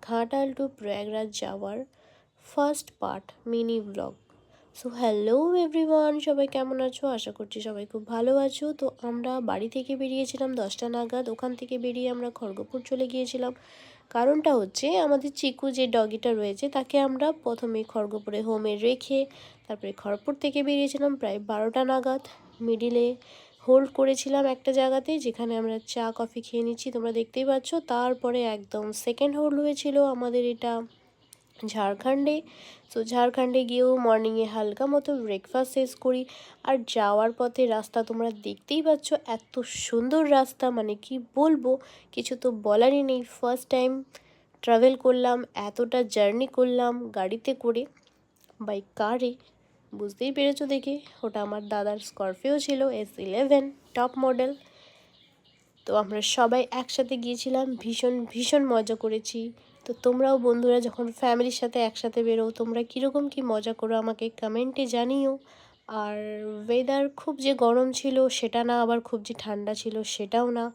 Ghatal two Prayagraj যাওয়ার first part mini blog. So hello everyone, সবাই কেমন আছো? আশা করছি সবাই খুব ভালো আছো। তো আমরা বাড়ি থেকে বেরিয়েছিলাম 10টা নাগাদ। ওখান থেকে বেরিয়ে আমরা খড়গপুর চলে গিয়েছিলাম। কারণটা হচ্ছে আমাদের চিকু যে ডগিটা রয়েছে তাকে আমরা প্রথমে খড়গপুরে হোমে রেখে তারপরে খড়গপুর থেকে বেরিয়েছিলাম প্রায় 12টা নাগাদ। মিডিলে হোল্ড করেছিলাম একটা জায়গাতে, যেখানে আমরা চা কফি খেয়ে নিচ্ছি, তোমরা দেখতেই পাচ্ছ। তারপরে একদম সেকেন্ড হোল্ড হয়েছিল আমাদের এটা ঝাড়খণ্ডে। সো ঝাড়খণ্ডে গিয়েও মর্নিংয়ে হালকা মতো ব্রেকফাস্ট শেষ করি। আর যাওয়ার পথে রাস্তা তোমরা দেখতেই পাচ্ছ, এত সুন্দর রাস্তা, মানে কি বলবো, কিছু তো বলারই নেই। ফার্স্ট টাইম ট্রাভেল করলাম, এতটা জার্নি করলাম গাড়িতে করে, বাই কারে, বুঝতেই পেরেছো দেখে। ওটা আমার দাদার স্করপিও ছিল, S11 টপ মডেল। তো আমরা সবাই একসাথে গিয়েছিলাম, ভীষণ ভীষণ মজা করেছি। তো তোমরাও বন্ধুরা যখন ফ্যামিলির সাথে একসাথে বেরো, তোমরা কীরকম কী মজা করো আমাকে কমেন্টে জানিও। আর ওয়েদার খুব যে গরম ছিল সেটা না, আবার খুব যে ঠান্ডা ছিল সেটাও না,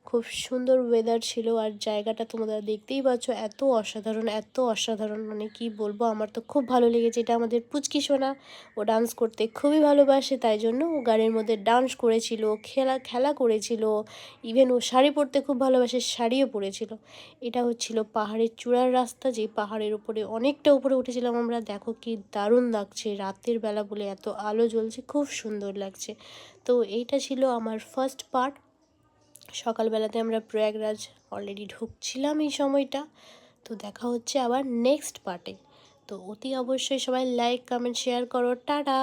খুব সুন্দর ওয়েদার ছিল। আর জায়গাটা তোমরা দেখতেই পাচ্ছ, এত অসাধারণ, এত অসাধারণ, মানে কি বলবো, আমার তো খুব ভালো লেগেছে। এটা আমাদের পুচকি সোনা, ও ডান্স করতে খুবই ভালোবাসে, তাই জন্য ও গাড়ির মধ্যে ডান্স করেছিল, খেলা করেছিল। ইভেন ও শাড়ি পরতে খুব ভালোবাসে, শাড়িও পরেছিল। এটা হচ্ছিল পাহাড়ের চূড়ার রাস্তা, যে পাহাড়ের উপরে অনেকটা উপরে উঠেছিলাম আমরা। দেখো কি দারুণ লাগছে, রাতের বেলা বলে এত আলো জ্বলছে, খুব সুন্দর লাগছে। তো এইটা ছিল আমার ফার্স্ট পার্ট। সকালবেলাতে আমরা প্রয়াগরাজ অলরেডি ঢুকছিলাম এই সময়টা। তো দেখা হচ্ছে আবার নেক্সট পার্টে। তো অতি অবশ্যই সবাই লাইক কমেন্ট শেয়ার করো। টাটা।